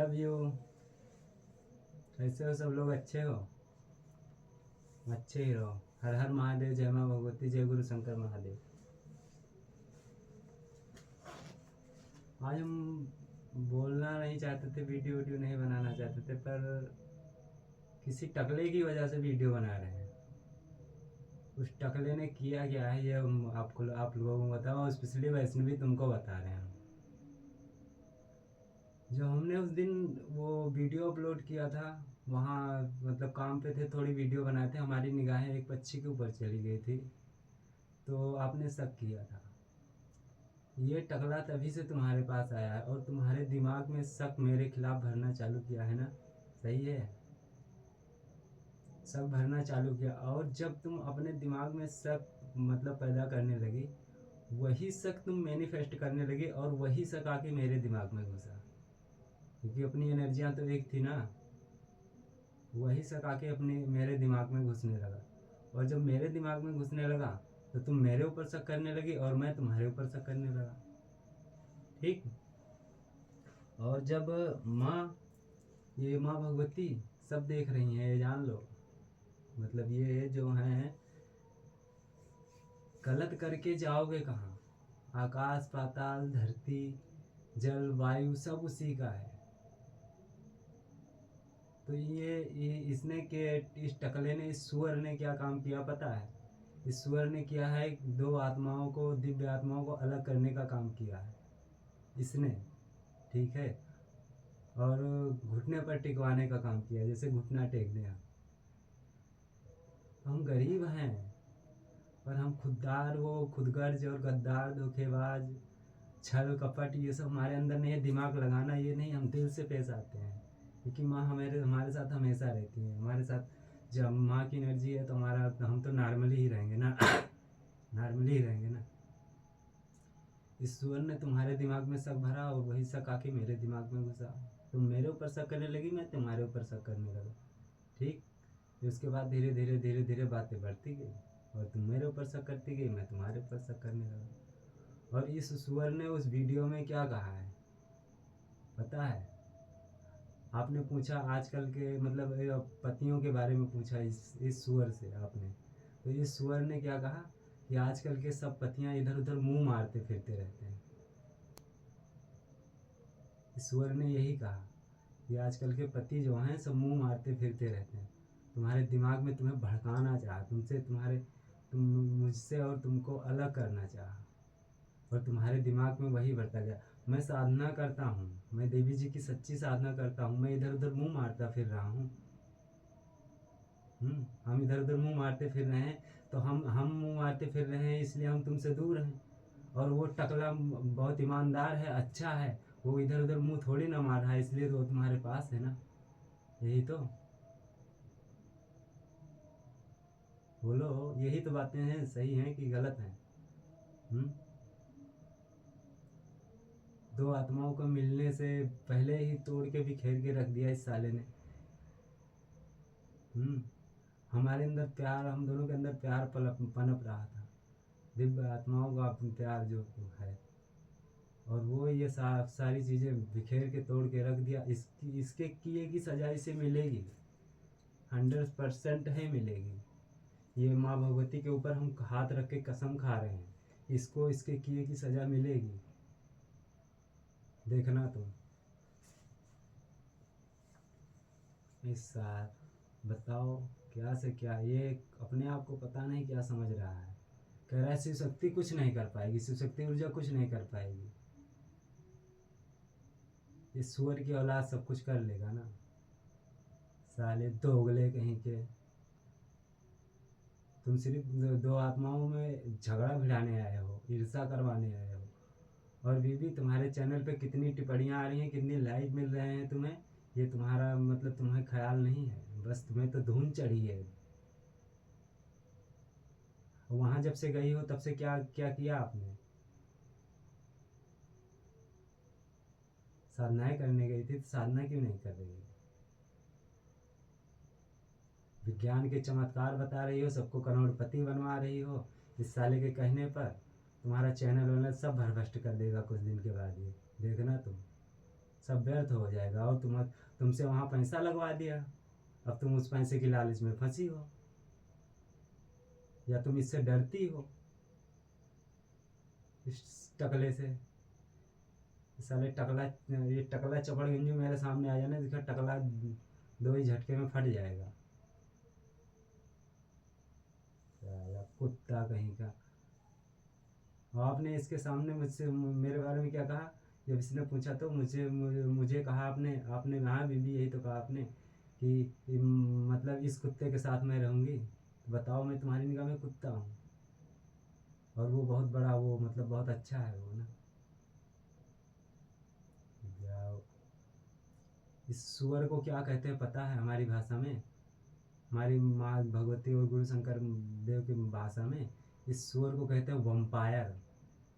Love you. कैसे हो सब लोग? अच्छे हो? अच्छे ही रहो। हर हर महादेव। जय माँ भगवती। जय गुरु शंकर महादेव। आज हम बोलना नहीं चाहते थे, वीडियो नहीं बनाना चाहते थे, पर किसी टकले की वजह से वीडियो बना रहे हैं। उस टकले ने किया क्या है ये आप लोगों को बताओ, स्पेशली वैष्णवी तुमको बता रहे हैं। जो हमने उस दिन वो वीडियो अपलोड किया था, वहाँ मतलब काम पे थे, थोड़ी वीडियो बनाए थे, हमारी निगाहें एक पक्षी के ऊपर चली गई थी, तो आपने शक किया था। ये टकला तभी से तुम्हारे पास आया है और तुम्हारे दिमाग में शक मेरे खिलाफ भरना चालू किया है ना। सही है, शक भरना चालू किया। और जब तुम अपने दिमाग में शक मतलब पैदा करने लगी, वही शक तुम मैनिफेस्ट करने लगी और वही शक आके मेरे दिमाग में घुसा, क्योंकि अपनी एनर्जियाँ तो एक थी ना। वही शक आके अपने मेरे दिमाग में घुसने लगा, और जब मेरे दिमाग में घुसने लगा तो तुम मेरे ऊपर शक करने लगी और मैं तुम्हारे ऊपर शक करने लगा। ठीक। और जब ये माँ भगवती सब देख रही हैं, ये जान लो, मतलब ये जो हैं गलत करके जाओगे कहाँ? आकाश पाताल धरती जल वायु सब उसी का है। तो ये इसने के इस टकले ने, इस सुअर ने क्या काम किया पता है? इस सुअर ने किया है, दो आत्माओं को, दिव्य आत्माओं को अलग करने का काम किया है इसने। ठीक है। और घुटने पर टिकवाने का काम किया, जैसे घुटना टेक दिया। हम गरीब हैं, पर हम खुददार, वो खुदगर्ज और गद्दार, धोखेबाज, छल कपट, ये सब हमारे अंदर नहीं है। दिमाग लगाना ये नहीं, हम दिल से पेश आते हैं, क्योंकि माँ हमारे साथ हमेशा रहती है। हमारे साथ जब माँ की एनर्जी है तो हम तो नॉर्मली ही रहेंगे ना। नॉर्मली ही रहेंगे ना। इस सुअर ने तुम्हारे दिमाग में शक भरा और वही शक आके मेरे दिमाग में घुसा। तुम मेरे ऊपर शक करने लगी, मैं तुम्हारे ऊपर शक करने लगा। ठीक। फिर उसके बाद धीरे धीरे धीरे धीरे बातें बढ़ती गई और तुम मेरे ऊपर शक करती गई, मैं तुम्हारे ऊपर शक करने लगा। और इस सुअर ने उस वीडियो में क्या कहा है पता है? आपने पूछा आजकल के मतलब पतियों के बारे में पूछा इस सुअर से आपने, तो इस सुअर ने क्या कहा कि आजकल के सब पतियां इधर उधर मुंह मारते फिरते रहते हैं। इस सुअर ने यही कहा कि आजकल के पति जो हैं सब मुंह मारते फिरते रहते हैं। तुम्हारे दिमाग में तुम्हें भड़काना चाहा, तुम मुझसे और तुमको अलग करना चाहा, और तुम्हारे दिमाग में वही बढ़ता गया। मैं साधना करता हूँ, मैं देवी जी की सच्ची साधना करता हूँ, मैं इधर उधर मुंह मारता फिर रहा हूँ। हम इधर उधर मुंह मारते फिर रहे हैं, तो हम मुंह मारते फिर रहे हैं इसलिए हम तुमसे दूर हैं। और वो टकला बहुत ईमानदार है, अच्छा है, वो इधर उधर मुंह थोड़ी ना मार रहा है, इसलिए तो वो तुम्हारे पास है ना। यही तो, बोलो, यही तो बातें हैं, सही हैं कि गलत हैं? दो आत्माओं को मिलने से पहले ही तोड़ के बिखेर के रख दिया इस साले ने। हमारे अंदर प्यार, हम दोनों के अंदर प्यार पनप रहा था, दिव्य आत्माओं का प्यार जो है, और वो ये सारी चीज़ें बिखेर के तोड़ के रख दिया। इसके किए की सजा इसे मिलेगी, 100% है मिलेगी। ये माँ भगवती के ऊपर हम हाथ रख के कसम खा रहे हैं, इसको इसके किए की सजा मिलेगी, देखना तुम। इस साथ बताओ क्या से क्या, ये अपने आप को पता नहीं क्या समझ रहा है, कह रहा है शिव शक्ति कुछ नहीं कर पाएगी, शिव शक्ति ऊर्जा कुछ नहीं कर पाएगी। इस सुअर की औलाद सब कुछ कर लेगा ना। साले दोगले कहीं के। तुम सिर्फ दो आत्माओं में झगड़ा भिड़ाने आए हो, ईर्षा करवाने आए हो। और बीबी तुम्हारे चैनल पे कितनी टिप्पणियाँ आ रही हैं, कितने लाइक मिल रहे हैं तुम्हें, ये तुम्हारा मतलब तुम्हें ख्याल नहीं है, बस तुम्हें तो धुन चढ़ी है। वहाँ जब से गई हो तब से क्या क्या किया आपने? साधनाएं करने गई थी, तो साधना क्यों नहीं कर रही है? विज्ञान के चमत्कार बता रही हो, सबको करोड़पति बनवा रही हो, इस साले के कहने पर तुम्हारा चैनल वाला सब भरभष्ट कर देगा कुछ दिन के बाद, ये देखना तुम। सब व्यर्थ हो जाएगा। और तुमसे वहाँ पैसा लगवा दिया, अब तुम उस पैसे की लालच में फंसी हो, या तुम इससे डरती हो, इस टकले से। साले टकला, ये टकला चपड़गंजू मेरे सामने आ जाना, देखा टकला 2 ही झटके में फट जाएगा। कुत्ता कहीं का। आपने इसके सामने मुझसे मेरे बारे में क्या कहा? जब इसने पूछा तो मुझे कहा आपने कहा बीबी, यही तो कहा आपने कि मतलब इस कुत्ते के साथ मैं रहूँगी। बताओ, मैं तुम्हारी निगाह में कुत्ता हूँ? और वो बहुत बड़ा, वो मतलब बहुत अच्छा है वो ना। जाओ। इस सुअर को क्या कहते हैं पता है हमारी भाषा में? हमारी माँ भगवती और गुरु शंकर देव की भाषा में इस सुअर को कहते हैं वम्पायर,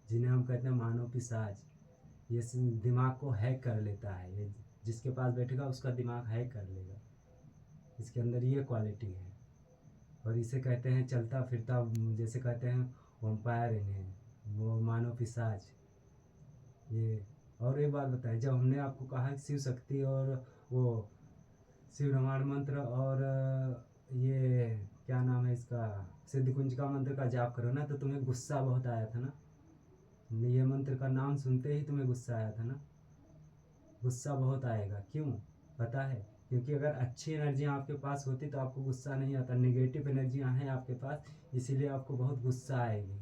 जिन्हें हम कहते हैं मानव पिशाच। ये दिमाग को हैक कर लेता है, ये जिसके पास बैठेगा उसका दिमाग हैक कर लेगा। इसके अंदर ये क्वालिटी है। और इसे कहते हैं चलता फिरता, जैसे कहते हैं वम्पायर इन्हें, वो मानव पिशाच ये। और एक बात बताए, जब हमने आपको कहा शिव शक्ति और वो शिव रामायण मंत्र और ये क्या नाम है इसका, सिद्ध कुंज का मंत्र का जाप करो ना, तो तुम्हें गुस्सा बहुत आया था ना। ये मंत्र का नाम सुनते ही तुम्हें गुस्सा आया था ना। गुस्सा बहुत आएगा, क्यों पता है? क्योंकि अगर अच्छी एनर्जियाँ आपके पास होती तो आपको गुस्सा नहीं आता। नेगेटिव एनर्जियाँ हैं आपके पास, इसीलिए आपको बहुत गुस्सा आएगी।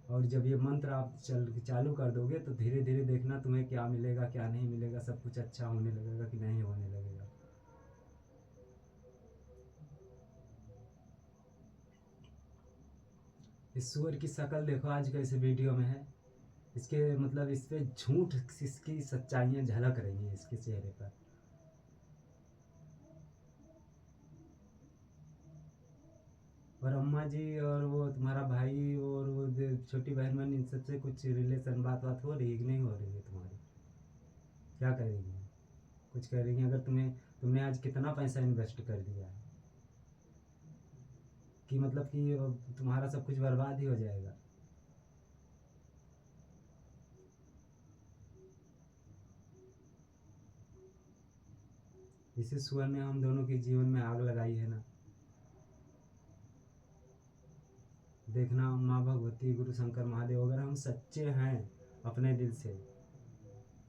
और जब ये मंत्र आप चालू कर दोगे तो धीरे धीरे देखना तुम्हें क्या मिलेगा क्या नहीं मिलेगा, सब कुछ अच्छा होने लगेगा कि नहीं होने लगेगा। इस सुअर की शक्ल देखो आज कैसे वीडियो में है, इसके मतलब इस पे झूठ, इसकी सच्चाइयाँ झलक रही हैं इसके चेहरे पर। और अम्मा जी और वो तुम्हारा भाई और वो छोटी बहन इन सबसे कुछ रिलेशन बात हो रही है कि नहीं हो रही है तुम्हारी? क्या करेंगी? कुछ करेंगी? अगर तुमने आज कितना पैसा इन्वेस्ट कर दिया है कि मतलब कि तुम्हारा सब कुछ बर्बाद ही हो जाएगा। इसी सुअर ने हम दोनों के जीवन में आग लगाई है ना। देखना माँ भगवती गुरु शंकर महादेव, अगर हम सच्चे हैं अपने दिल से,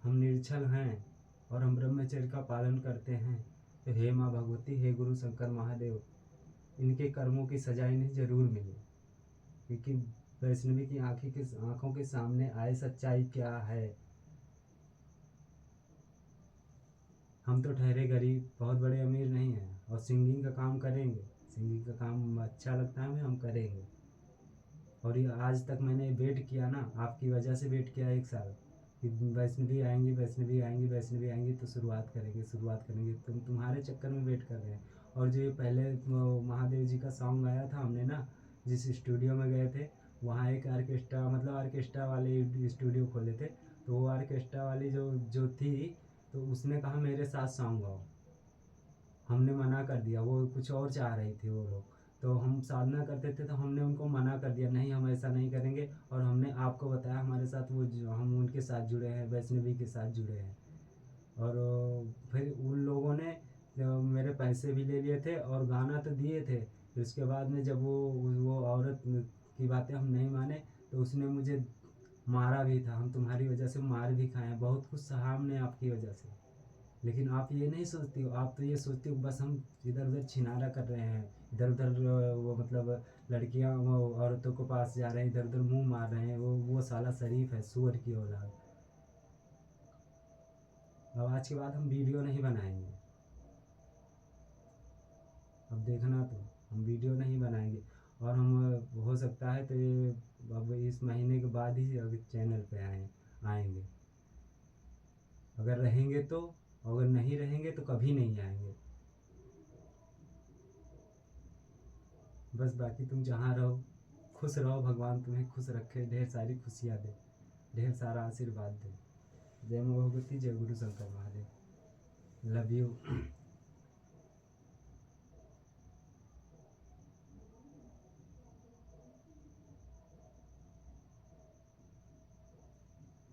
हम निर्छल हैं और हम ब्रह्मचर्य का पालन करते हैं, तो हे माँ भगवती, हे गुरु शंकर महादेव, इनके कर्मों की सजा इन्हें जरूर मिले। क्योंकि वैष्णवी की आंखों के सामने आए सच्चाई क्या है। हम तो ठहरे गरीब, बहुत बड़े अमीर नहीं हैं, और सिंगिंग का काम करेंगे। सिंगिंग का काम अच्छा लगता है हमें, हम करेंगे। और ये आज तक मैंने वेट किया ना, आपकी वजह से वेट किया 1 साल कि वैष्णवी आएंगी, वैष्णवी आएंगी, वैष्णवी आएंगी तो शुरुआत करेंगे। तुम्हारे चक्कर में वेट कर रहे हैं। और जो ये पहले महादेव जी का सॉन्ग आया था, हमने ना जिस स्टूडियो में गए थे, वहाँ एक आर्केस्ट्रा, मतलब आर्केस्ट्रा वाले स्टूडियो खोले थे, तो वो आर्केस्ट्रा वाली जो थी, तो उसने कहा मेरे साथ सॉन्ग गाओ। हमने मना कर दिया, वो कुछ और चाह रही थी वो लोग। तो हम साधना करते थे तो हमने उनको मना कर दिया, नहीं हम ऐसा नहीं करेंगे। और हमने आपको बताया हमारे साथ वो हम उनके साथ जुड़े हैं, वैष्णवी के साथ जुड़े हैं। और फिर उन लोगों ने मेरे पैसे भी ले लिए थे और गाना तो दिए थे। फिर उसके बाद में जब वो औरत की बातें हम नहीं माने, तो उसने मुझे मारा भी था। हम तुम्हारी वजह से मार भी खाए हैं, बहुत कुछ सहा हमने आपकी वजह से। लेकिन आप ये नहीं सोचती हो, आप तो ये सोचती हो बस हम इधर उधर छिनारा कर रहे हैं, इधर उधर वो मतलब लड़कियां वो औरतों को पास जा रहे हैं, इधर उधर मुंह मार रहे हैं। वो साला शरीफ है, सुअर की औलाद। अब आज के बाद हम वीडियो नहीं बनाएंगे, अब देखना तो हम वीडियो नहीं बनाएंगे। और हम हो सकता है तो ये अब इस महीने के बाद ही अगर चैनल पे आएंगे। अगर रहेंगे तो, अगर नहीं रहेंगे तो कभी नहीं आएंगे। बस बाकी तुम जहाँ रहो खुश रहो, भगवान तुम्हें खुश रखे, ढेर सारी खुशियाँ दे, ढेर सारा आशीर्वाद दे। जय माँ भगवती, जय गुरु शंकर महादेव। Love you.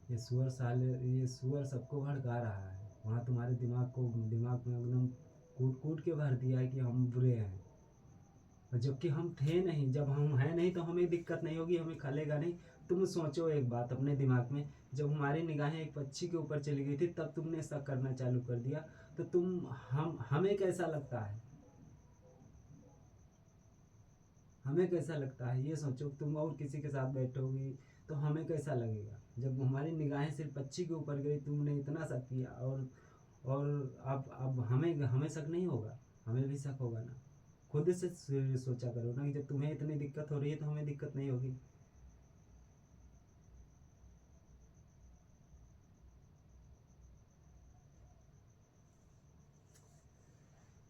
ये सुअर सबको भड़का रहा है। वहाँ तुम्हारे दिमाग में एकदम कूट कूट के भर दिया है कि हम बुरे हैं, और जबकि हम थे नहीं। जब हम हैं नहीं तो हमें दिक्कत नहीं होगी, हमें खलेगा नहीं। तुम सोचो एक बात अपने दिमाग में, जब हमारी निगाहें एक पक्षी के ऊपर चली गई थी तब तुमने शक करना चालू कर दिया, तो हमें कैसा लगता है, हमें कैसा लगता है ये सोचो। तुम और किसी के साथ बैठोगी तो हमें कैसा लगेगा, जब हमारी निगाहें सिर्फ पक्षी के ऊपर गई, तुमने इतना शक किया। और अब हमें हमें शक नहीं होगा, हमें भी शक होगा ना। खुद से सोचा करो ना कि जब तुम्हें इतनी दिक्कत हो रही है तो हमें दिक्कत नहीं होगी।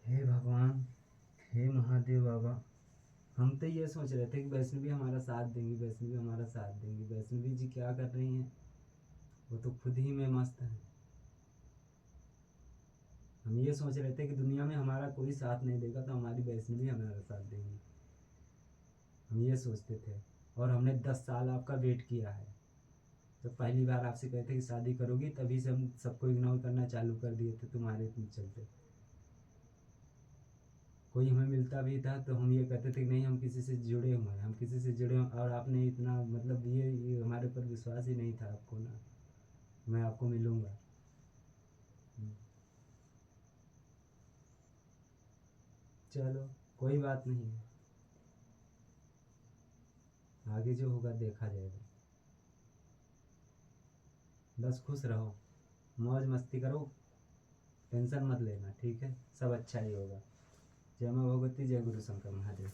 हे भगवान, हे महादेव बाबा, हम तो ये सोच रहे थे कि वैष्णवी हमारा साथ देंगी, वैष्णवी हमारा साथ देंगी। वैष्णवी जी क्या कर रही हैं, वो तो खुद ही में मस्त है। हम ये सोच रहे थे कि दुनिया में हमारा कोई साथ नहीं देगा तो हमारी वैष्णवी हमारा साथ देंगी, हम ये सोचते थे। और हमने 10 साल आपका वेट किया है। तो पहली बार आपसे कहते कि शादी करोगी, तभी से हम सबको इग्नोर करना चालू कर दिए थे तुम्हारे चलते। कोई हमें मिलता भी था तो हम ये कहते थे कि नहीं, हम किसी से जुड़े हुए हैं, हम किसी से जुड़े हुए। और आपने इतना मतलब ये हमारे ऊपर विश्वास ही नहीं था आपको ना, मैं आपको मिलूँगा। चलो कोई बात नहीं है, आगे जो होगा देखा जाएगा। बस खुश रहो, मौज मस्ती करो, टेंशन मत लेना, ठीक है। सब अच्छा ही होगा। जय माँ भगवती, जय गुरु शंकर महादेव।